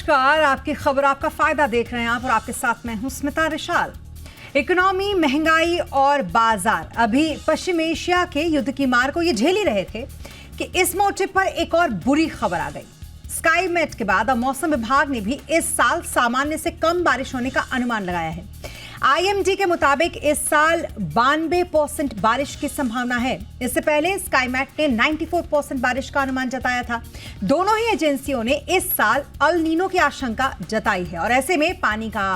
नमस्कार, आपकी खबर आपका फायदा देख रहे हैं आप और आपके साथ मैं हूं स्मिता रिशाल। इकोनॉमी, महंगाई और बाजार अभी पश्चिम एशिया के युद्ध की मार को ये झेल ही रहे थे कि इस मोर्चे पर एक और बुरी खबर आ गई। स्काईमेट के बाद अब मौसम विभाग ने भी इस साल सामान्य से कम बारिश होने का अनुमान लगाया है। आईएमडी के मुताबिक इस साल 92% बारिश की संभावना है। इससे पहले स्काईमेट ने 94% बारिश का अनुमान जताया था। दोनों ही एजेंसियों ने इस साल अल नीनो की आशंका जताई है और ऐसे में पानी का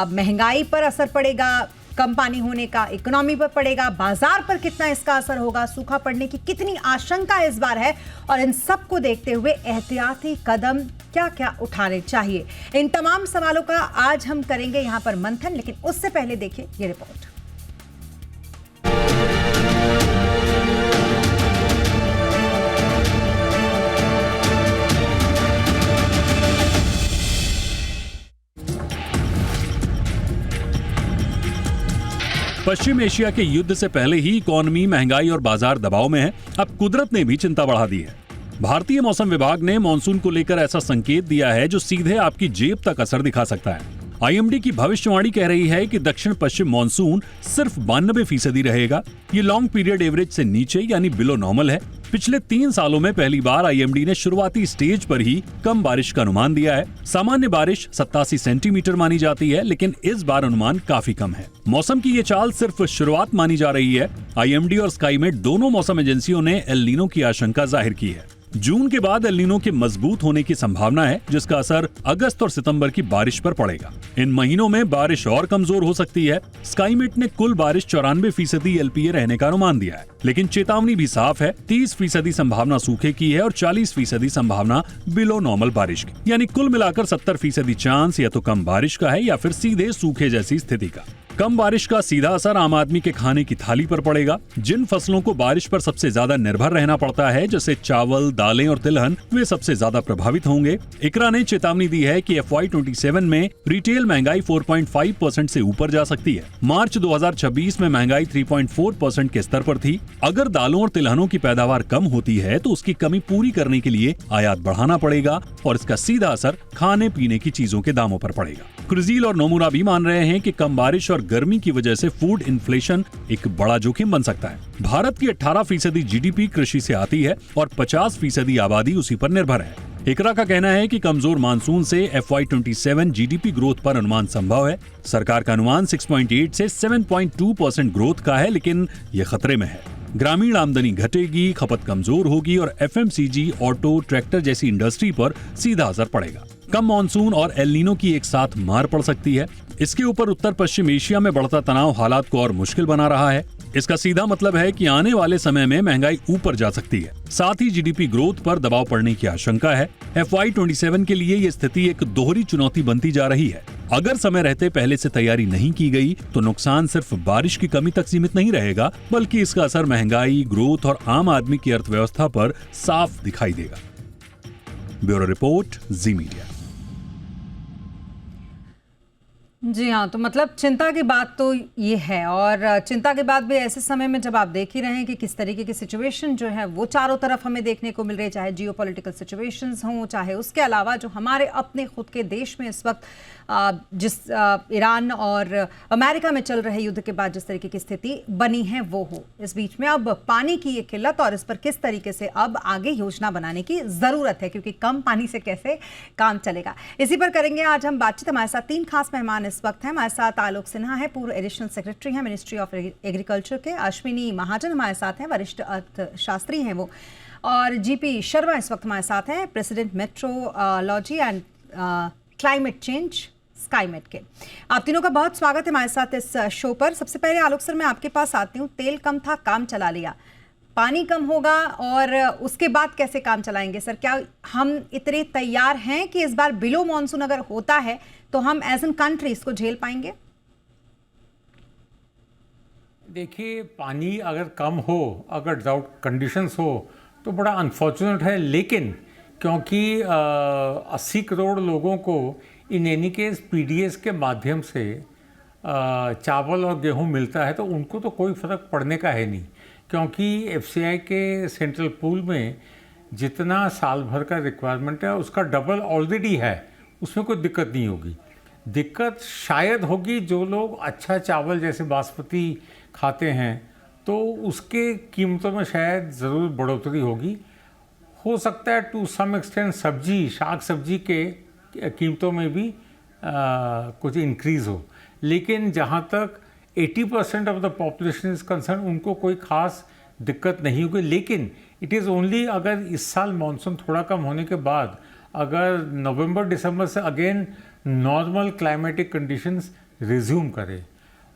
महंगाई पर असर पड़ेगा, कम पानी होने का इकोनॉमी पर पड़ेगा, बाजार पर कितना इसका असर होगा, सूखा पड़ने की कितनी आशंका इस बार है और इन सब को देखते हुए एहतियाती कदम क्या क्या उठाने चाहिए, इन तमाम सवालों का आज हम करेंगे यहां पर मंथन। लेकिन उससे पहले देखिए ये रिपोर्ट। पश्चिम एशिया के युद्ध से पहले ही इकोनॉमी, महंगाई और बाजार दबाव में है। अब कुदरत ने भी चिंता बढ़ा दी है। भारतीय मौसम विभाग ने मानसून को लेकर ऐसा संकेत दिया है जो सीधे आपकी जेब तक असर दिखा सकता है। आईएमडी की भविष्यवाणी कह रही है कि दक्षिण पश्चिम मानसून सिर्फ 92% रहेगा। ये लॉन्ग पीरियड एवरेज से नीचे यानी बिलो नॉर्मल है। पिछले 3 सालों में पहली बार आईएमडी ने शुरुआती स्टेज पर ही कम बारिश का अनुमान दिया है। सामान्य बारिश 87 सेंटीमीटर मानी जाती है, लेकिन इस बार अनुमान काफी कम है। मौसम की ये चाल सिर्फ शुरुआत मानी जा रही है। आईएमडी और स्काईमेट दोनों मौसम एजेंसियों ने एल नीनो की आशंका जाहिर की है। जून के बाद एल नीनो के मजबूत होने की संभावना है, जिसका असर अगस्त और सितंबर की बारिश पर पड़ेगा। इन महीनों में बारिश और कमजोर हो सकती है। स्काईमेट ने कुल बारिश 94% एलपीए रहने का अनुमान दिया है, लेकिन चेतावनी भी साफ है। 30% संभावना सूखे की है और 40% संभावना बिलो नॉर्मल बारिश की, यानी कुल मिलाकर 70% चांस या तो कम बारिश का है या फिर सीधे सूखे जैसी स्थिति का। कम बारिश का सीधा असर आम आदमी के खाने की थाली पर पड़ेगा। जिन फसलों को बारिश पर सबसे ज्यादा निर्भर रहना पड़ता है, जैसे चावल, दालें और तिलहन, वे सबसे ज्यादा प्रभावित होंगे। इकरा ने चेतावनी दी है कि FY27 में रिटेल महंगाई 4.5% से ऊपर जा सकती है। मार्च 2026 में महंगाई 3.4% के स्तर पर थी। अगर दालों और तिलहनों की पैदावार कम होती है तो उसकी कमी पूरी करने के लिए आयात बढ़ाना पड़ेगा और इसका सीधा असर खाने पीने की चीजों के दामों पर पड़ेगा। क्रिजील और नोमुरा भी मान रहे हैं कि कम बारिश और गर्मी की वजह से फूड इन्फ्लेशन एक बड़ा जोखिम बन सकता है। भारत की 18% जीडीपी कृषि से आती है और 50% आबादी उसी पर निर्भर है। इकरा का कहना है कि कमजोर मानसून से FY27 जीडीपी ग्रोथ पर अनुमान संभव है। सरकार का अनुमान 6.8 से 7.2% ग्रोथ का है, लेकिन ये खतरे में है। ग्रामीण आमदनी घटेगी, खपत कमजोर होगी और FMCG, ऑटो, ट्रैक्टर जैसी इंडस्ट्री पर सीधा असर पड़ेगा। कम मानसून और एल नीनो की एक साथ मार पड़ सकती है। इसके ऊपर उत्तर पश्चिम एशिया में बढ़ता तनाव हालात को और मुश्किल बना रहा है। इसका सीधा मतलब है कि आने वाले समय में महंगाई ऊपर जा सकती है। साथ ही जीडीपी ग्रोथ पर दबाव पड़ने की आशंका है। FY27 के लिए ये स्थिति एक दोहरी चुनौती बनती जा रही है। अगर समय रहते पहले से तैयारी नहीं की गई तो नुकसान सिर्फ बारिश की कमी तक सीमित नहीं रहेगा, बल्कि इसका असर महंगाई, ग्रोथ और आम आदमी की अर्थव्यवस्था पर साफ दिखाई देगा। ब्यूरो रिपोर्ट, जी मीडिया। जी हाँ, तो मतलब चिंता की बात तो ये है और चिंता के बाद भी ऐसे समय में जब आप देख ही रहे हैं कि किस तरीके की सिचुएशन जो है वो चारों तरफ हमें देखने को मिल रही है, चाहे जियोपॉलिटिकल सिचुएशंस हों, चाहे उसके अलावा जो हमारे अपने खुद के देश में इस वक्त जिस ईरान और अमेरिका में चल रहे युद्ध के बाद जिस तरीके की स्थिति बनी है वो हो। इस बीच में अब पानी की ये किल्लत और इस पर किस तरीके से अब आगे योजना बनाने की ज़रूरत है, क्योंकि कम पानी से कैसे काम चलेगा, इसी पर करेंगे आज हम बातचीत। हमारे साथ 3 खास मेहमान इस वक्त हैं। हमारे साथ आलोक सिन्हा है, पूर्व एडिशनल सेक्रेटरी हैं मिनिस्ट्री ऑफ एग्रीकल्चर के। अश्विनी महाजन हमारे साथ हैं, वरिष्ठ अर्थशास्त्री हैं वो। और जीपी शर्मा इस वक्त हमारे साथ हैं, president metrology and climate change Skymet के। आप तीनों का बहुत स्वागत है हमारे साथ इस शो पर। सबसे पहले आलोक सर, मैं आपके पास आती हूँ। तेल कम था, काम चला लिया, पानी कम होगा और उसके बाद कैसे काम चलाएंगे सर? क्या हम इतने तैयार हैं कि इस बार बिलो मॉनसून अगर होता है तो हम एज एन कंट्री इसको झेल पाएंगे? देखिए, पानी अगर कम हो, अगर ड्राउट कंडीशंस हो तो बड़ा अनफॉर्चुनेट है, लेकिन क्योंकि 80 करोड़ लोगों को इन एनी केस PDS के माध्यम से चावल और गेहूं मिलता है, तो उनको तो कोई फ़र्क पड़ने का है नहीं, क्योंकि FCI के सेंट्रल पूल में जितना साल भर का रिक्वायरमेंट है उसका डबल ऑलरेडी है उसमें कोई दिक्कत नहीं होगी। दिक्कत शायद होगी जो लोग अच्छा चावल जैसे बासमती खाते हैं, तो उसके कीमतों में शायद ज़रूर बढ़ोतरी होगी। हो सकता है टू सम एक्सटेंट सब्जी, शाक सब्जी के कीमतों में भी कुछ इंक्रीज़ हो, लेकिन जहाँ तक 80% of the population is concern, उनको कोई ख़ास दिक्कत नहीं होगी। लेकिन इट इज़ ओनली अगर इस साल मानसून थोड़ा कम होने के बाद अगर नवंबर दिसंबर से again normal climatic conditions resume करें,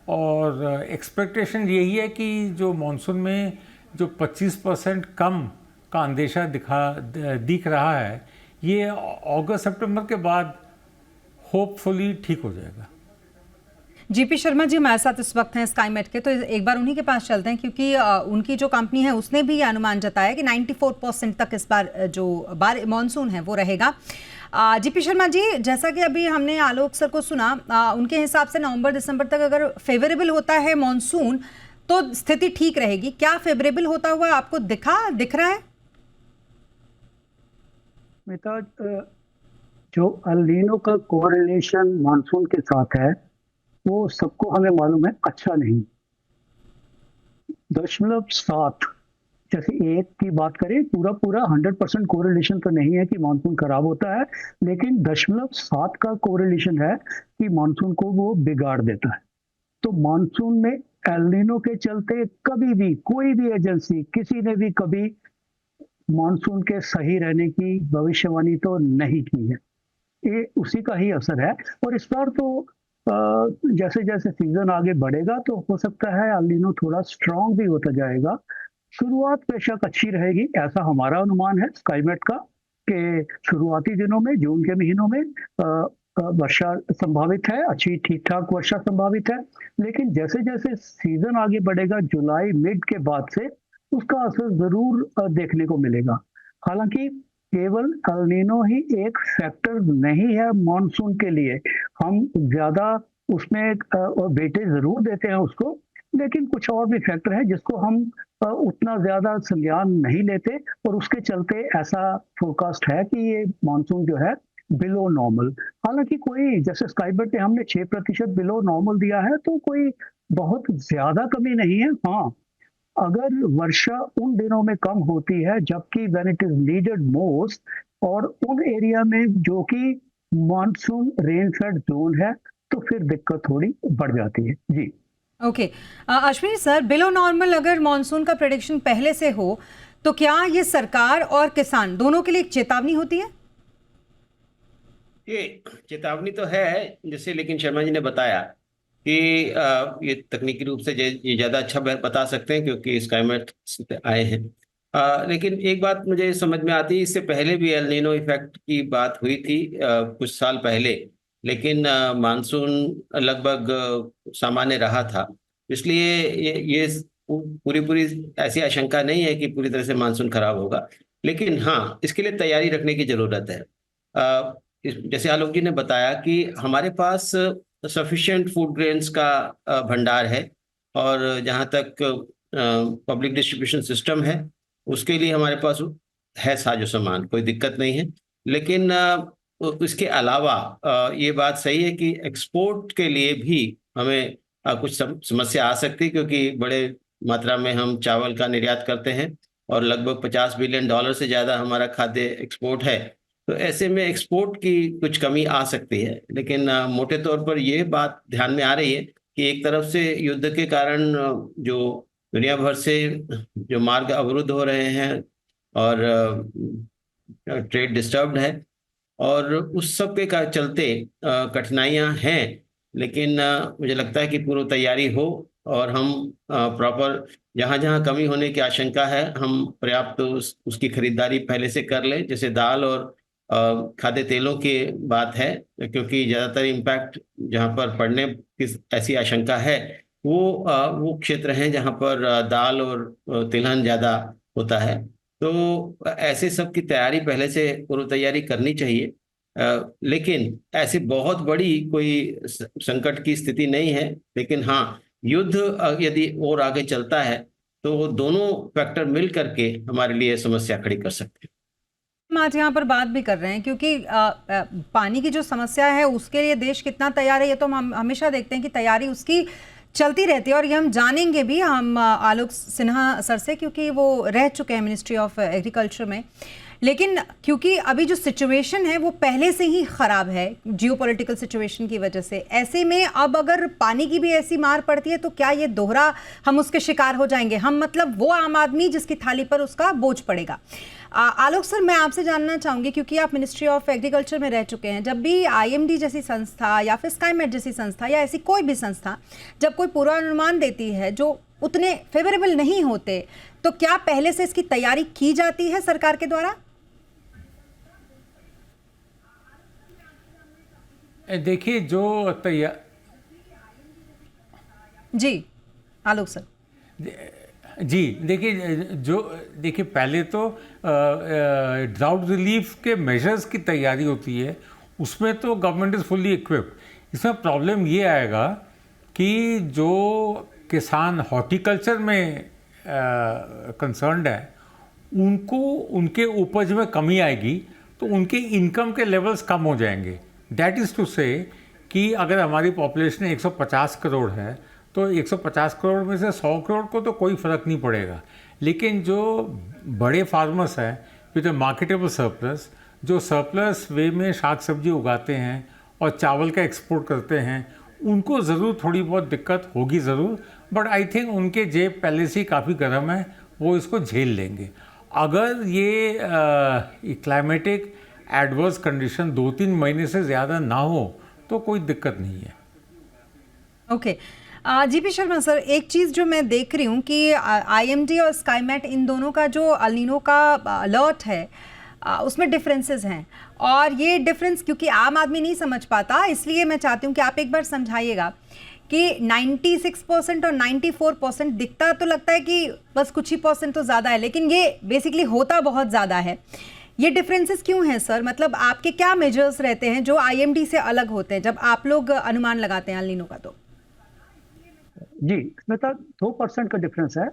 और एक्सपेक्टेशन यही है कि जो मानसून में जो 25% कम का अंदेशा दिख रहा है, ये अगस्त सितंबर के बाद होपफुली ठीक हो जाएगा। जीपी शर्मा जी हमारे साथ इस वक्त हैं स्काईमेट के, तो एक बार उन्हीं के पास चलते हैं, क्योंकि उनकी जो कंपनी है उसने भी ये अनुमान जताया कि 94% तक इस बार जो मानसून है वो रहेगा। जीपी शर्मा जी, जैसा कि अभी हमने आलोक सर को सुना, उनके हिसाब से नवंबर दिसंबर तक अगर फेवरेबल होता है मानसून तो स्थिति ठीक रहेगी। क्या फेवरेबल होता हुआ आपको दिख रहा है? मिता, जो अल नीनो का कोरिलेशन मानसून के साथ है वो सबको हमें मालूम है अच्छा नहीं। 0.7, जैसे एक की बात करें, पूरा 100% कोरिलेशन तो नहीं है कि मानसून खराब होता है, लेकिन 0.7 का कोरिलेशन है कि मानसून को वो बिगाड़ देता है। तो मानसून में एल नीनो के चलते कभी भी कोई भी एजेंसी, किसी ने भी कभी मानसून के सही रहने की भविष्यवाणी तो नहीं की है। ये उसी का ही असर है। और इस बार तो जैसे जैसे सीजन आगे बढ़ेगा तो हो सकता है एल नीनो थोड़ा स्ट्रांग भी होता जाएगा। शुरुआत बेशक अच्छी रहेगी, ऐसा हमारा अनुमान है स्काईमेट का, कि शुरुआती दिनों में, जून के महीनों में वर्षा संभावित है, अच्छी ठीक ठाक वर्षा संभावित है। लेकिन जैसे जैसे सीजन आगे बढ़ेगा, जुलाई मिड के बाद से उसका असर जरूर देखने को मिलेगा। हालांकि केवल एल नीनो ही एक फैक्टर नहीं है मॉनसून के लिए, हम ज्यादा उसमें वेटेज जरूर देते हैं उसको, लेकिन कुछ और भी फैक्टर है जिसको हम उतना ज्यादा संज्ञान नहीं लेते, और उसके चलते ऐसा फोरकास्ट है कि ये मॉनसून जो है बिलो नॉर्मल। हालांकि कोई, जैसे स्काईमेट में हमने 6% बिलो नॉर्मल दिया है, तो कोई बहुत ज्यादा कमी नहीं है। हाँ, अगर वर्षा उन दिनों में कम होती है जबकि when it is needed most, और उन एरिया में जो कि मानसून रेनफेड जोन है, तो फिर दिक्कत थोड़ी बढ़ जाती है। जी okay, Ashwini sir, below normal अगर मानसून का प्रेडिक्शन पहले से हो तो क्या ये सरकार और किसान दोनों के लिए एक चेतावनी होती है? ये चेतावनी तो है जैसे, लेकिन शर्मा जी ने बताया कि ये तकनीकी रूप से ये ज़्यादा अच्छा बता सकते हैं क्योंकि स्काईमेट से आए हैं। लेकिन एक बात मुझे समझ में आती है, इससे पहले भी एल नीनो इफेक्ट की बात हुई थी कुछ साल पहले, लेकिन मानसून लगभग सामान्य रहा था। इसलिए ये पूरी ऐसी आशंका नहीं है कि पूरी तरह से मानसून खराब होगा, लेकिन हाँ, इसके लिए तैयारी रखने की ज़रूरत है। जैसे आलोक जी ने बताया कि हमारे पास सफिशिएंट फूड ग्रेन्स का भंडार है, और जहाँ तक पब्लिक डिस्ट्रीब्यूशन सिस्टम है उसके लिए हमारे पास है साजो सामान, कोई दिक्कत नहीं है। लेकिन इसके अलावा ये बात सही है कि एक्सपोर्ट के लिए भी हमें कुछ समस्या आ सकती है, क्योंकि बड़े मात्रा में हम चावल का निर्यात करते हैं और लगभग $50 बिलियन से ज़्यादा हमारा खाद्य एक्सपोर्ट है। तो ऐसे में एक्सपोर्ट की कुछ कमी आ सकती है। लेकिन मोटे तौर पर ये बात ध्यान में आ रही है कि एक तरफ से युद्ध के कारण जो दुनिया भर से जो मार्ग अवरुद्ध हो रहे हैं और ट्रेड डिस्टर्ब्ड है, और उस सब के चलते कठिनाइयां हैं। लेकिन मुझे लगता है कि पूर्व तैयारी हो और हम प्रॉपर जहाँ जहाँ कमी होने की आशंका है, हम पर्याप्त उसकी खरीदारी पहले से कर लें। जैसे दाल और खाद्य तेलों की बात है, क्योंकि ज़्यादातर इम्पैक्ट जहाँ पर पड़ने की ऐसी आशंका है वो क्षेत्र हैं जहाँ पर दाल और तिलहन ज़्यादा होता है। तो ऐसे सब की तैयारी पहले से पूर्व तैयारी करनी चाहिए। लेकिन ऐसी बहुत बड़ी कोई संकट की स्थिति नहीं है। लेकिन हाँ, युद्ध यदि और आगे चलता है तो दोनों फैक्टर मिल करके हमारे लिए समस्या खड़ी कर सकते हैं। हम आज यहाँ पर बात भी कर रहे हैं क्योंकि पानी की जो समस्या है उसके लिए देश कितना तैयार है, ये तो हम हमेशा देखते हैं कि तैयारी उसकी चलती रहती है। और ये हम जानेंगे भी हम आलोक सिन्हा सर से, क्योंकि वो रह चुके हैं मिनिस्ट्री ऑफ एग्रीकल्चर में। लेकिन क्योंकि अभी जो सिचुएशन है वो पहले से ही खराब है जियोपॉलिटिकल सिचुएशन की वजह से, ऐसे में अब अगर पानी की भी ऐसी मार पड़ती है तो क्या ये दोहरा हम उसके शिकार हो जाएंगे, हम मतलब वो आम आदमी जिसकी थाली पर उसका बोझ पड़ेगा। आलोक सर, मैं आपसे जानना चाहूंगी, क्योंकि आप मिनिस्ट्री ऑफ एग्रीकल्चर में रह चुके हैं, जब भी आईएमडी जैसी संस्था या फिर स्काईमेट जैसी संस्था या ऐसी कोई भी संस्था जब कोई पूर्वानुमान देती है जो उतने फेवरेबल नहीं होते, तो क्या पहले से इसकी तैयारी की जाती है सरकार के द्वारा? देखिए, जो तैयार जी आलोक सर। जी देखिए पहले तो ड्राउट रिलीफ के मेजर्स की तैयारी होती है, उसमें तो गवर्नमेंट इज़ फुल्ली इक्विप्ड। इसमें प्रॉब्लम ये आएगा कि जो किसान हॉर्टिकल्चर में कंसर्न्ड है उनको उनके उपज में कमी आएगी तो उनके इनकम के लेवल्स कम हो जाएंगे। दैट इज़ टू से कि अगर हमारी पॉपुलेशन 150 करोड़ है तो 150 करोड़ में से 100 करोड़ को तो कोई फ़र्क नहीं पड़ेगा, लेकिन जो बड़े फार्मर्स हैं विद मार्केटेबल सरप्लस, जो सरप्लस वे में साग सब्जी उगाते हैं और चावल का एक्सपोर्ट करते हैं, उनको ज़रूर थोड़ी बहुत दिक्कत होगी ज़रूर, बट आई थिंक उनके जेब पहले से ही काफ़ी गर्म है, वो इसको झेल लेंगे। अगर ये क्लाइमेटिक एडवर्स कंडीशन 2-3 महीने से ज़्यादा ना हो तो कोई दिक्कत नहीं है। ओके जीपी शर्मा सर, एक चीज़ जो मैं देख रही हूँ कि आईएमडी और स्काईमेट इन दोनों का जो अल नीनो का अलर्ट है उसमें डिफरेंसेस हैं, और ये डिफरेंस क्योंकि आम आदमी नहीं समझ पाता, इसलिए मैं चाहती हूँ कि आप एक बार समझाइएगा कि 96% और 94% दिखता तो लगता है कि बस कुछ ही % तो ज़्यादा है, लेकिन ये बेसिकली होता बहुत ज़्यादा है। ये डिफरेंसेस क्यों हैं सर? मतलब आपके क्या मेजर्स रहते हैं जो आईएमडी से अलग होते हैं जब आप लोग अनुमान लगाते हैं अल नीनो का? तो जी, इसमें तो 2% का डिफरेंस है।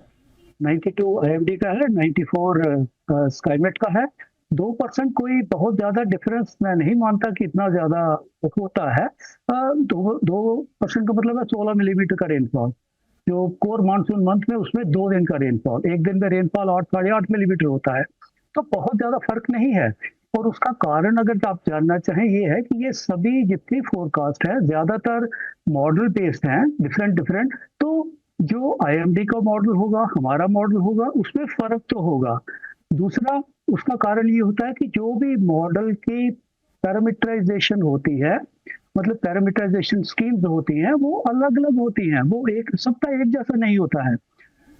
92 आईएमडी का है, 94 स्काईमेट का है। 2% कोई बहुत ज्यादा डिफरेंस मैं नहीं मानता कि इतना ज्यादा होता है। 2% का मतलब है 16 मिलीमीटर का रेनफॉल। जो कोर मानसून मंथ में उसमें 2 दिन का रेनफॉल, एक दिन में रेनफॉल 8-8.5 मिलीमीटर होता है, तो बहुत ज्यादा फर्क नहीं है। और उसका कारण अगर आप जानना चाहें ये है कि ये सभी जितनी फोरकास्ट है ज्यादातर मॉडल बेस्ड हैं, डिफरेंट। तो जो आईएमडी का मॉडल होगा, हमारा मॉडल होगा, उसमें फर्क तो होगा। दूसरा उसका कारण ये होता है कि जो भी मॉडल की पैरामीटराइजेशन होती है, मतलब पैरामीटराइजेशन स्कीम्स होती हैं, वो अलग अलग होती हैं, वो एक सबका एक जैसा नहीं होता है।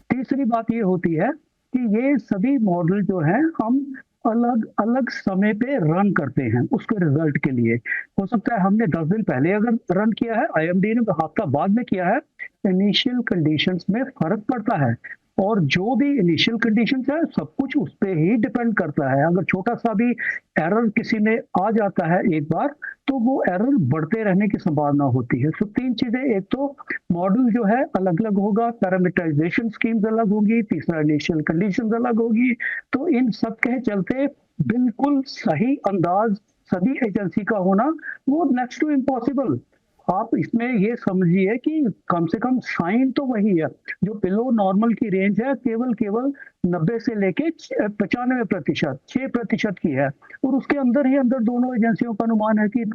तीसरी बात ये होती है कि ये सभी मॉडल जो हैं हम अलग अलग समय पे रन करते हैं उसके रिजल्ट के लिए। हो सकता है हमने 10 दिन पहले अगर रन किया है, आईएमडी ने हफ्ता बाद में किया है, इनिशियल कंडीशंस में फर्क पड़ता है। और जो भी इनिशियल कंडीशंस है सब कुछ उस पर ही डिपेंड करता है। अगर छोटा सा भी एरर किसी में आ जाता है एक बार, तो वो एरर बढ़ते रहने की संभावना होती है। तो 3 चीजें, एक तो मॉडल जो है अलग अलग होगा, पैरामीटराइजेशन स्कीम्स अलग होगी, तीसरा इनिशियल कंडीशंस अलग होगी। तो इन सब के चलते बिल्कुल सही अंदाज सभी एजेंसी का होना वो नेक्स्ट टू इम्पॉसिबल। आप इसमें ये समझिए कि कम से कम साइन तो वही है, जो बिलो नॉर्मल की रेंज है केवल 90 से लेके 95%, 6% की है। और उसके अंदर ही अंदर दोनों एजेंसियों का अनुमान है कि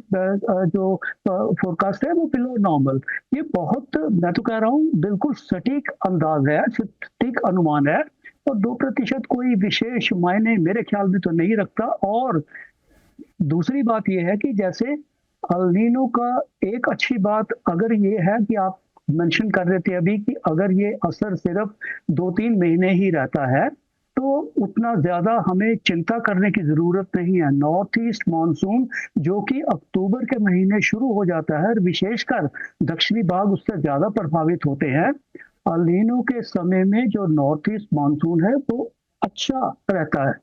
जो फोरकास्ट है वो बिलो नॉर्मल। ये बहुत, मैं तो कह रहा हूँ, बिल्कुल सटीक अंदाज है, सटीक अनुमान है। और 2% कोई विशेष मायने मेरे ख्याल में तो नहीं रखता। और दूसरी बात यह है कि जैसे अल नीनो का एक अच्छी बात अगर ये है कि आप मेंशन कर रहे थे अभी कि अगर ये असर सिर्फ 2-3 महीने ही रहता है तो उतना ज्यादा हमें चिंता करने की जरूरत नहीं है। नॉर्थ ईस्ट मानसून जो कि अक्टूबर के महीने शुरू हो जाता है, विशेषकर दक्षिणी भाग उससे ज्यादा प्रभावित होते हैं। अल नीनो के समय में जो नॉर्थ ईस्ट मानसून है वो अच्छा रहता है,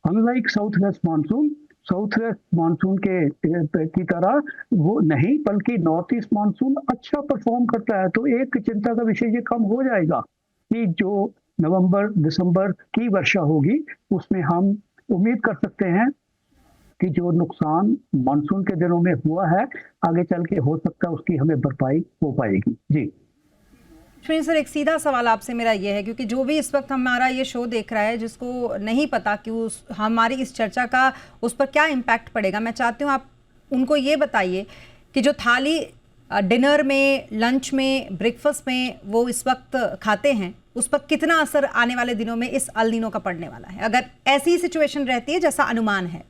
unlike south west monsoon. South west monsoon के की तरह वो नहीं, बल्कि नॉर्थ ईस्ट मानसून अच्छा परफॉर्म करता है। तो एक चिंता का विषय ये कम हो जाएगा कि जो नवंबर दिसंबर की वर्षा होगी उसमें हम उम्मीद कर सकते हैं कि जो नुकसान मानसून के दिनों में हुआ है आगे चल के हो सकता है उसकी हमें भरपाई हो पाएगी। जी अश्विनी सर, एक सीधा सवाल आपसे मेरा ये है, क्योंकि जो भी इस वक्त हमारा ये शो देख रहा है जिसको नहीं पता कि उस हमारी इस चर्चा का उस पर क्या इम्पैक्ट पड़ेगा, मैं चाहती हूँ आप उनको ये बताइए कि जो थाली डिनर में, लंच में, ब्रेकफास्ट में वो इस वक्त खाते हैं उस पर कितना असर आने वाले दिनों में इस अल नीनो का पड़ने वाला है, अगर ऐसी सिचुएशन रहती है जैसा अनुमान है।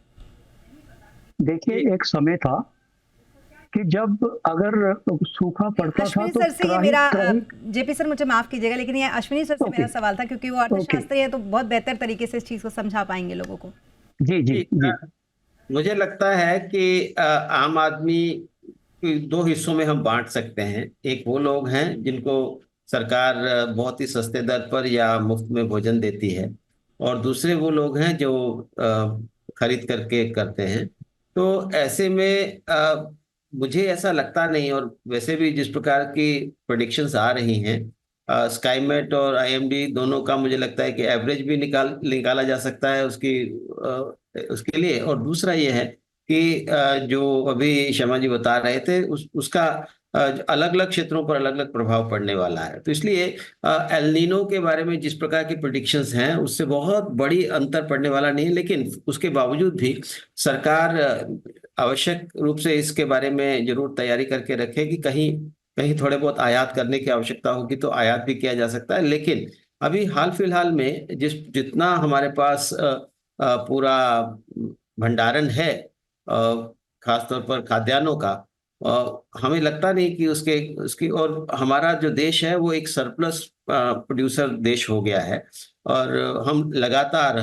देखिए, एक समय था कि जब अगर सूखा पड़ता था अश्विनी तो सर से ये मेरा त्राही जेपी सर मुझे माफ कीजिएगा, लेकिन ये अश्विनी सर से मेरा सवाल था, क्योंकि वो अर्थशास्त्री है तो बहुत बेहतर तरीके से इस चीज को समझा पाएंगे लोगों को। जी जी जी मुझे लगता है कि आम आदमी को दो हिस्सों में हम बांट सकते हैं। एक वो लोग हैं जिनको सरकार बहुत ही सस्ते दर पर या मुफ्त में भोजन देती है, और दूसरे वो लोग हैं जो खरीद करके करते हैं। तो ऐसे में मुझे ऐसा लगता नहीं, और वैसे भी जिस प्रकार की प्रेडिक्शंस आ रही हैं, स्काईमेट और आईएमडी दोनों का मुझे लगता है कि एवरेज भी निकाला जा सकता है उसके लिए। और दूसरा ये है कि जो अभी शर्मा जी बता रहे थे उसका अलग अलग क्षेत्रों पर अलग अलग प्रभाव पड़ने वाला है। तो इसलिए एल नीनो के बारे में जिस प्रकार की प्रेडिक्शंस हैं उससे बहुत बड़ी अंतर पड़ने वाला नहीं है, लेकिन उसके बावजूद भी सरकार आवश्यक रूप से इसके बारे में जरूर तैयारी करके रखे कि कहीं कहीं थोड़े बहुत आयात करने की आवश्यकता होगी तो आयात भी किया जा सकता है। लेकिन अभी हाल फिलहाल में जितना हमारे पास पूरा भंडारण है, खासतौर पर खाद्यान्नों का, हमें लगता नहीं कि उसकी और हमारा जो देश है वो एक सरप्लस प्रोड्यूसर देश हो गया है, और हम लगातार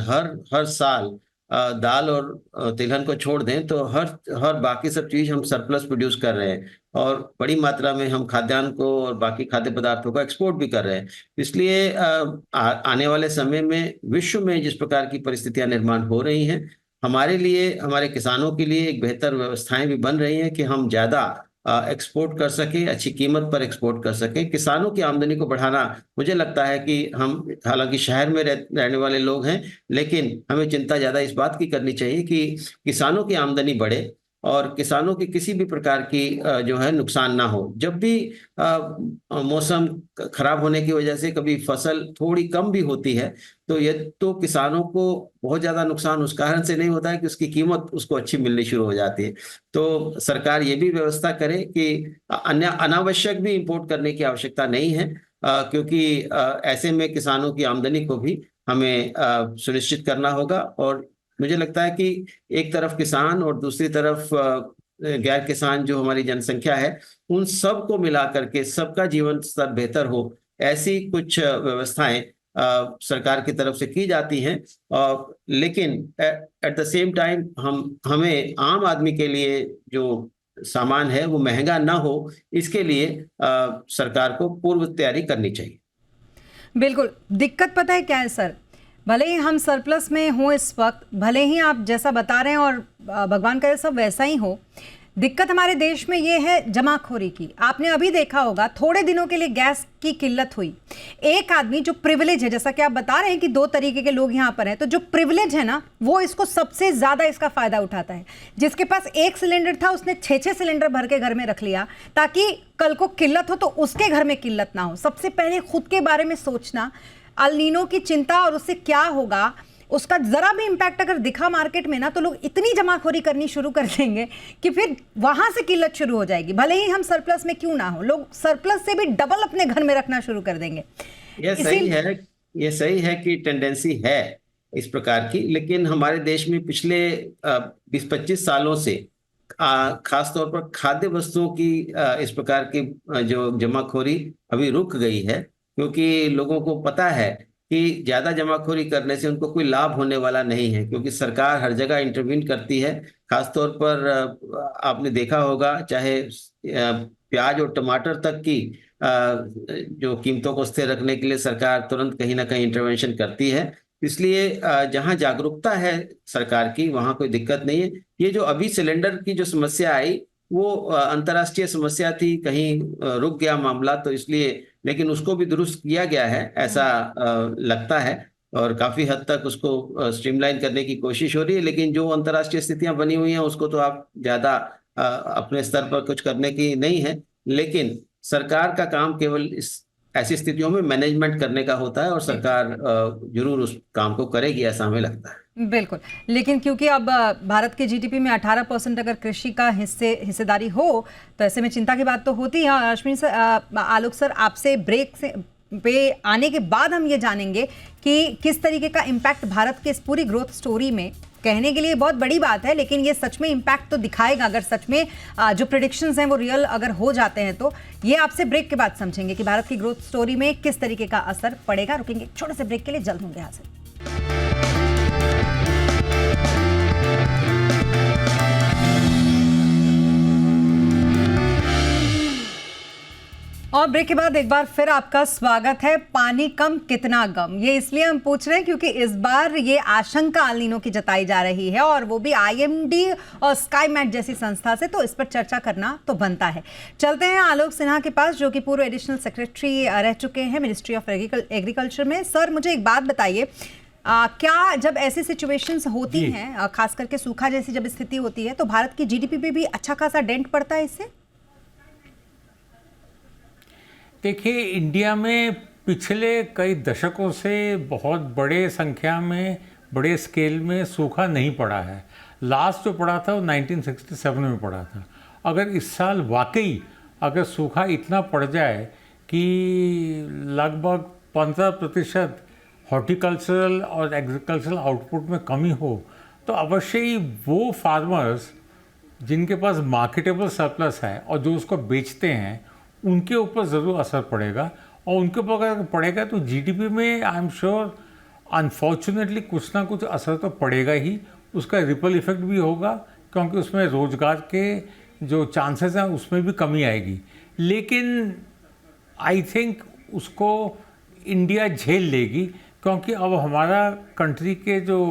हर साल दाल और तिलहन को छोड़ दें तो हर बाकी सब चीज हम सरप्लस प्रोड्यूस कर रहे हैं, और बड़ी मात्रा में हम खाद्यान्न को और बाकी खाद्य पदार्थों को एक्सपोर्ट भी कर रहे हैं। इसलिए आने वाले समय में विश्व में जिस प्रकार की परिस्थितियां निर्माण हो रही हैं, हमारे लिए, हमारे किसानों के लिए एक बेहतर व्यवस्थाएं भी बन रही हैं कि हम ज्यादा एक्सपोर्ट कर सकें, अच्छी कीमत पर एक्सपोर्ट कर सकें। किसानों की आमदनी को बढ़ाना, मुझे लगता है कि हम हालांकि शहर में रहने वाले लोग हैं, लेकिन हमें चिंता ज्यादा इस बात की करनी चाहिए कि किसानों की आमदनी बढ़े और किसानों की किसी भी प्रकार की जो है नुकसान ना हो। जब भी मौसम खराब होने की वजह से कभी फसल थोड़ी कम भी होती है तो ये तो किसानों को बहुत ज्यादा नुकसान उस कारण से नहीं होता है कि उसकी कीमत उसको अच्छी मिलनी शुरू हो जाती है। तो सरकार ये भी व्यवस्था करे कि अन्य अनावश्यक भी इंपोर्ट करने की आवश्यकता नहीं है, क्योंकि ऐसे में किसानों की आमदनी को भी हमें सुनिश्चित करना होगा। और मुझे लगता है कि एक तरफ किसान और दूसरी तरफ गैर किसान जो हमारी जनसंख्या है, उन सब को मिला करके सबका जीवन स्तर बेहतर हो, ऐसी कुछ व्यवस्थाएं सरकार की तरफ से की जाती हैं। लेकिन एट द सेम टाइम हमें आम आदमी के लिए जो सामान है वो महंगा ना हो, इसके लिए सरकार को पूर्व तैयारी करनी चाहिए। बिल्कुल। दिक्कत पता है क्या है सर, भले ही हम सरप्लस में हों इस वक्त, भले ही आप जैसा बता रहे हैं और भगवान करे सब वैसा ही हो, दिक्कत हमारे देश में ये है जमाखोरी की। आपने अभी देखा होगा थोड़े दिनों के लिए गैस की किल्लत हुई, एक आदमी जो प्रिविलेज है, जैसा कि आप बता रहे हैं कि दो तरीके के लोग यहाँ पर हैं, तो जो प्रिविलेज है ना वो इसको सबसे ज्यादा इसका फायदा उठाता है। जिसके पास एक सिलेंडर था उसने 6-6 सिलेंडर भर के घर में रख लिया ताकि कल को किल्लत हो तो उसके घर में किल्लत ना हो। सबसे पहले खुद के बारे में सोचना, अल नीनो की चिंता और उससे क्या होगा उसका जरा भी इंपैक्ट अगर दिखा मार्केट में ना, तो लोग इतनी जमाखोरी करनी शुरू कर देंगे कि फिर वहां से किल्लत शुरू हो जाएगी। भले ही हम सरप्लस में क्यों ना हो, लोग सरप्लस से भी डबल अपने घर में रखना शुरू कर देंगे। ये सही है कि टेंडेंसी है इस प्रकार की, लेकिन हमारे देश में पिछले 20-25 सालों से खासतौर पर खाद्य वस्तुओं की इस प्रकार की जो जमाखोरी अभी रुक गई है, क्योंकि लोगों को पता है कि ज्यादा जमाखोरी करने से उनको कोई लाभ होने वाला नहीं है, क्योंकि सरकार हर जगह इंटरवीन करती है। खासतौर पर आपने देखा होगा, चाहे प्याज और टमाटर तक की जो कीमतों को स्थिर रखने के लिए सरकार तुरंत कहीं ना कहीं इंटरवेंशन करती है। इसलिए जहां जागरूकता है सरकार की वहां कोई दिक्कत नहीं है। ये जो अभी सिलेंडर की जो समस्या आई वो अंतर्राष्ट्रीय समस्या थी, कहीं रुक गया मामला तो इसलिए, लेकिन उसको भी दुरुस्त किया गया है ऐसा लगता है। और काफ़ी हद तक उसको स्ट्रीमलाइन करने की कोशिश हो रही है, लेकिन जो अंतर्राष्ट्रीय स्थितियां बनी हुई हैं उसको तो आप ज़्यादा अपने स्तर पर कुछ करने की नहीं है। लेकिन सरकार का काम केवल इस ऐसी स्थितियों में मैनेजमेंट करने का होता है, और सरकार जरूर उस काम को करेगी, ऐसा हमें लगता है। बिल्कुल। लेकिन क्योंकि अब भारत के जीडीपी में 18% अगर कृषि का हिस्सेदारी हो, तो ऐसे में चिंता की बात तो होती है। अश्विनी सर, आलोक सर, आपसे ब्रेक से पे आने के बाद हम ये जानेंगे कि किस तरीके का इम्पैक्ट भारत के इस पूरी ग्रोथ स्टोरी में, कहने के लिए बहुत बड़ी बात है लेकिन ये सच में इम्पैक्ट तो दिखाएगा। अगर सच में जो प्रेडिक्शंस हैं वो रियल अगर हो जाते हैं, तो ये आपसे ब्रेक के बाद समझेंगे कि भारत की ग्रोथ स्टोरी में किस तरीके का असर पड़ेगा। रुकेंगे एक छोटे से ब्रेक के लिए, जल्द होंगे हाजिर। और ब्रेक के बाद एक बार फिर आपका स्वागत है। पानी कम कितना गम, ये इसलिए हम पूछ रहे हैं क्योंकि इस बार ये आशंका एल नीनो की जताई जा रही है, और वो भी आईएमडी और स्काईमेट जैसी संस्था से, तो इस पर चर्चा करना तो बनता है। चलते हैं आलोक सिन्हा के पास, जो कि पूर्व एडिशनल सेक्रेटरी रह चुके हैं मिनिस्ट्री ऑफ एग्रीकल्चर में। सर, मुझे एक बात बताइए, क्या जब ऐसी सिचुएशंस होती हैं, खास करके सूखा जैसी जब स्थिति होती है, तो भारत की जीडीपी पे भी अच्छा खासा डेंट पड़ता है इससे? देखिए, इंडिया में पिछले कई दशकों से बहुत बड़े संख्या में, बड़े स्केल में सूखा नहीं पड़ा है। लास्ट जो पड़ा था वो 1967 में पड़ा था। अगर इस साल वाकई अगर सूखा इतना पड़ जाए कि लगभग 15% हॉर्टिकल्चरल और एग्रीकल्चरल आउटपुट में कमी हो, तो अवश्य ही वो फार्मर्स जिनके पास मार्केटेबल सरप्लस है और जो उसको बेचते हैं, उनके ऊपर ज़रूर असर पड़ेगा। और उनके ऊपर अगर पड़ेगा तो जीडीपी में आई एम श्योर अनफॉर्चुनेटली कुछ ना कुछ असर तो पड़ेगा ही। उसका रिपल इफेक्ट भी होगा, क्योंकि उसमें रोज़गार के जो चांसेस हैं उसमें भी कमी आएगी। लेकिन आई थिंक उसको इंडिया झेल लेगी, क्योंकि अब हमारा कंट्री के जो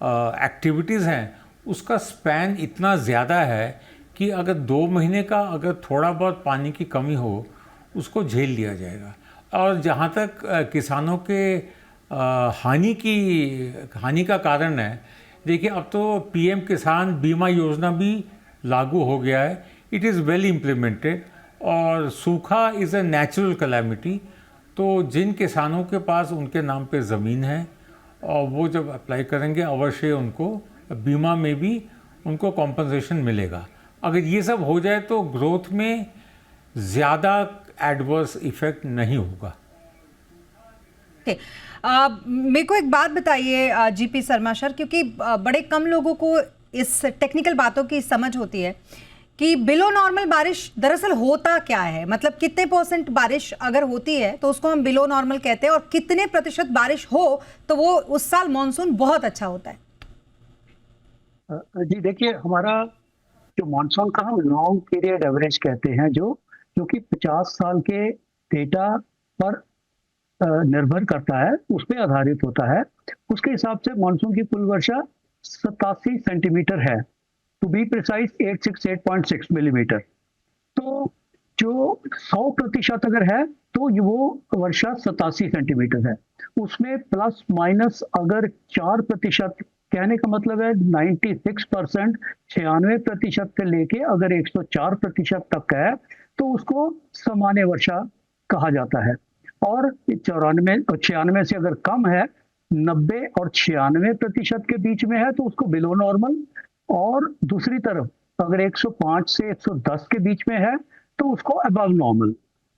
एक्टिविटीज़ हैं उसका स्पैन इतना ज़्यादा है कि अगर 2 महीने का अगर थोड़ा बहुत पानी की कमी हो, उसको झेल लिया जाएगा। और जहाँ तक किसानों के हानि का कारण है, देखिए अब तो पीएम किसान बीमा योजना भी लागू हो गया है। इट इज़ वेल इम्प्लीमेंटेड, और सूखा इज़ अ नेचुरल कैलामिटी। तो जिन किसानों के पास उनके नाम पे ज़मीन है, और वो जब अप्लाई करेंगे अवश्य उनको बीमा में भी उनको कॉम्पनसेशन मिलेगा। अगर ये सब हो जाए तो ग्रोथ में ज़्यादा एडवर्स इफेक्ट नहीं होगा। मेरे को एक बात बताइए जीपी शर्मा सर, क्योंकि बड़े कम लोगों को इस टेक्निकल बातों की समझ होती है कि बिलो नॉर्मल बारिश दरअसल होता क्या है। मतलब कितने % बारिश अगर होती है तो उसको हम बिलो नॉर्मल कहते हैं, और कितने % बारिश हो तो वो उस साल मॉनसून बहुत अच्छा होता है। जी देखिए, हमारा जो मॉनसून का हम लॉन्ग पीरियड एवरेज कहते हैं, जो कि 50 साल के डेटा पर निर्भर करता है, उस पर आधारित होता है। उसके हिसाब से मॉनसून की कुल वर्षा 87 सेंटीमीटर है, टू बी प्रिसाइज 868.6 मिलीमीटर। तो जो 100% अगर है तो वो वर्षा 87 सेंटीमीटर है। उसमें प्लस माइनस अगर 4%, कहने का मतलब है 96%, 96% से लेके अगर 104% तक है तो उसको सामान्य वर्षा कहा जाता है। और 94 और 96 से अगर कम है, 90 और 96% के बीच में है तो उसको बिलो नॉर्मल। और दूसरी तरफ अगर 105 से 110 के बीच में है तो उसको above normal.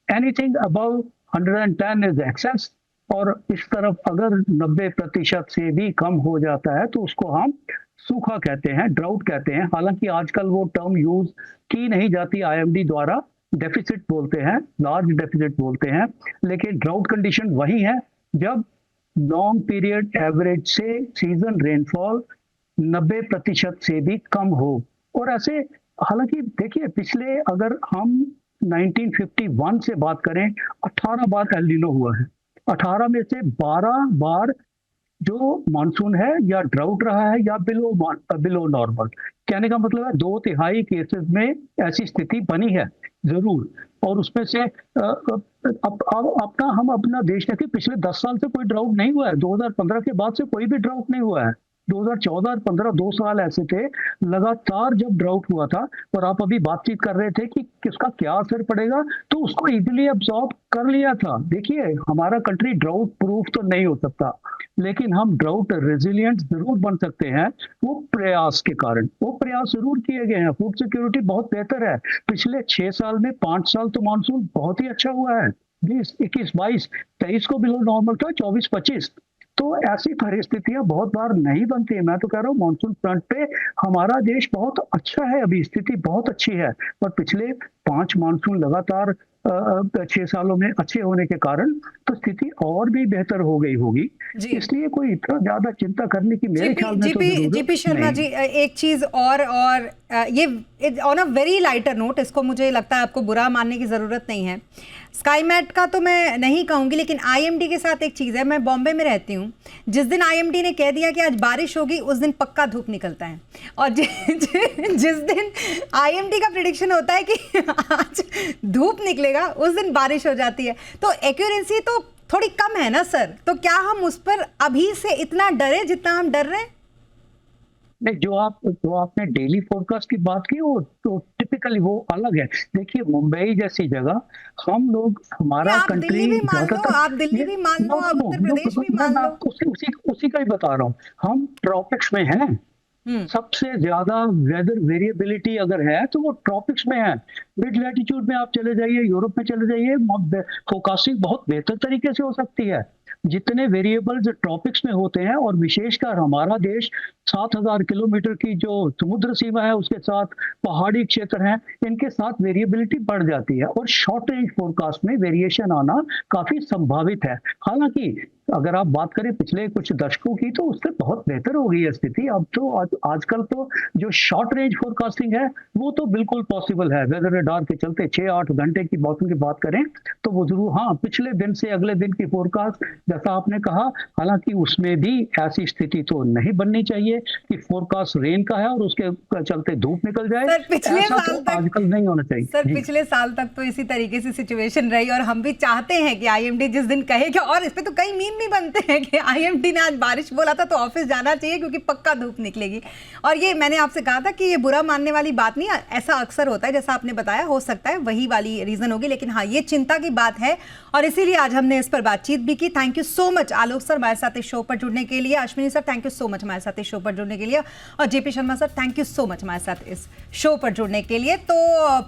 Anything above 110 is excess. और इस तरफ अगर 90% से भी कम हो जाता है तो उसको हम सूखा कहते हैं, ड्राउट कहते हैं। हालांकि आजकल वो टर्म यूज की नहीं जाती आईएमडी द्वारा, डेफिसिट बोलते हैं, लार्ज डेफिसिट बोलते हैं। लेकिन ड्राउट कंडीशन वही है जब लॉन्ग पीरियड एवरेज से सीजन रेनफॉल 90% से भी कम हो। और ऐसे हालांकि देखिए, पिछले अगर हम 1951 से बात करें, 18 बार एल नीनो हुआ है। 18 में से 12 बार जो मानसून है या ड्राउट रहा है या बिलो नॉर्मल। कहने का मतलब है 2/3 केसेस में ऐसी स्थिति बनी है जरूर। और उसमें से अपना हम अपना देश देखें, पिछले 10 साल से कोई ड्राउट नहीं हुआ है। 2015 के बाद से कोई भी ड्राउट नहीं हुआ है। 2014 और 15 2 साल ऐसे थे लगातार जब ड्राउट हुआ था, और आप अभी बातचीत कर रहे थे कि किसका क्या असर पड़ेगा, तो उसको इजीली अब्सॉर्ब कर लिया था। देखिए, हमारा कंट्री ड्राउट प्रूफ तो नहीं हो सकता, लेकिन हम ड्राउट रेजिलिएंट जरूर बन सकते हैं, वो प्रयास के कारण। वो प्रयास जरूर किए गए हैं। फूड सिक्योरिटी बहुत बेहतर है। पिछले 6 साल में 5 साल तो मानसून बहुत ही अच्छा हुआ है। 20, 21, 22, 23 को बिलो नॉर्मल था, 24, 25। तो ऐसी परिस्थितियां बहुत बार नहीं बनती है। मैं तो कह रहा हूँ मानसून फ्रंट पे हमारा देश बहुत अच्छा है, अभी स्थिति बहुत अच्छी है। और पिछले 5 मानसून लगातार 6 सालों में अच्छे होने के कारण तो स्थिति और भी बेहतर हो गई होगी। जी। इसलिए कोई इतना ज्यादा चिंता करने की मेरे ख्याल में तो जीपी शर्मा जी, एक चीज और ये on a very lighter note, इसको मुझे लगता है आपको बुरा मानने की जरूरत नहीं है। स्काईमेट का तो मैं नहीं कहूंगी, लेकिन आईएमडी के साथ एक चीज़ है। मैं बॉम्बे में रहती हूँ। जिस दिन आईएमडी ने कह दिया कि आज बारिश होगी, उस दिन पक्का धूप निकलता है। और जिस दिन आईएमडी का प्रेडिक्शन होता है कि आज धूप निकलेगा, उस दिन बारिश हो जाती है। तो एक्यूरेंसी तो थोड़ी कम है ना सर? तो क्या हम उस पर अभी से इतना डरे जितना हम डर रहे हैं? नहीं, जो आपने डेली फोरकास्ट की बात की, वो तो टिपिकली वो अलग है। देखिए, मुंबई जैसी जगह हम लोग, हमारा कंट्री, आप दिल्ली भी मान लो, आप उत्तर प्रदेश भी मान लो, उसी का ही बता रहा हूँ। हम ट्रॉपिक्स में हैं। सबसे ज्यादा वेदर वेरिएबिलिटी अगर है तो वो ट्रॉपिक्स में है। मिड लैटिट्यूड में आप चले जाइए, यूरोप में चले जाइए, फोकास्टिंग बहुत बेहतर तरीके से हो सकती है। जितने वेरिएबल्स ट्रॉपिक्स में होते हैं, और विशेषकर हमारा देश 7000 किलोमीटर की जो समुद्र सीमा है, उसके साथ पहाड़ी क्षेत्र हैं, इनके साथ वेरिएबिलिटी बढ़ जाती है, और शॉर्ट रेंज फोरकास्ट में वेरिएशन आना काफी संभावित है। हालांकि अगर आप बात करें पिछले कुछ दशकों की, तो उससे बहुत बेहतर हो गई है स्थिति। अब तो आजकल तो जो शॉर्ट रेंज फोरकास्टिंग है, वो तो बिल्कुल पॉसिबल है। वेदर रडार के चलते 6-8 घंटे की मौसम की बात करें तो वो जरूर, हाँ, पिछले दिन से अगले दिन की फोरकास्ट जैसा आपने कहा, हालांकि उसमें भी ऐसी स्थिति तो नहीं बननी चाहिए कि फोरकास्ट रेन का है और उसके चलते धूप निकल जाए। ऐसा तो आजकल नहीं होना चाहिए। सर, पिछले साल तक तो इसी तरीके से सिचुएशन रही, और हम भी चाहते हैं कि आईएमडी जिस दिन कहे कि, और इस पे तो कई मीम भी बनते हैं कि आईएमडी ने आज बारिश बोला था तो ऑफिस जाना चाहिए क्योंकि पक्का धूप निकलेगी। और ये मैंने आपसे कहा था कि ये बुरा मानने वाली बात नहीं, ऐसा अक्सर होता है, जैसा आपने बताया, हो सकता है वही वाली रीजन होगी। लेकिन हाँ, ये चिंता की बात है, और इसीलिए आज हमने इस पर बातचीत भी की। Thank you so much Alok sir हमारे साथ इस शो पर जुड़ने के लिए, Ashwini sir thank you so much हमारे साथ इस शो पर जुड़ने के लिए, और JP Sharma sir thank you so much हमारे साथ इस शो पर जुड़ने के लिए। तो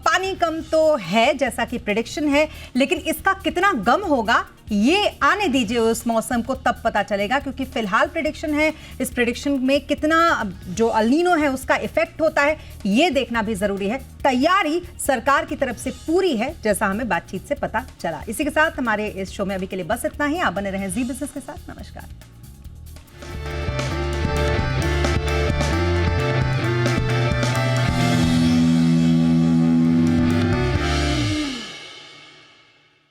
पानी कम तो है जैसा कि प्रेडिक्शन है, लेकिन इसका कितना गम होगा ये आने दीजिए उस मौसम को, तब पता चलेगा। क्योंकि फिलहाल प्रेडिक्शन है, इस प्रेडिक्शन में कितना जो अल नीनो है उसका इफेक्ट होता है, ये देखना भी जरूरी है। तैयारी सरकार की तरफ से पूरी है, जैसा हमें बातचीत से पता चला। इसी के साथ हमारे इस शो में अभी के लिए बस इतना ही। आप बने रहें जी बिजनेस के साथ। नमस्कार।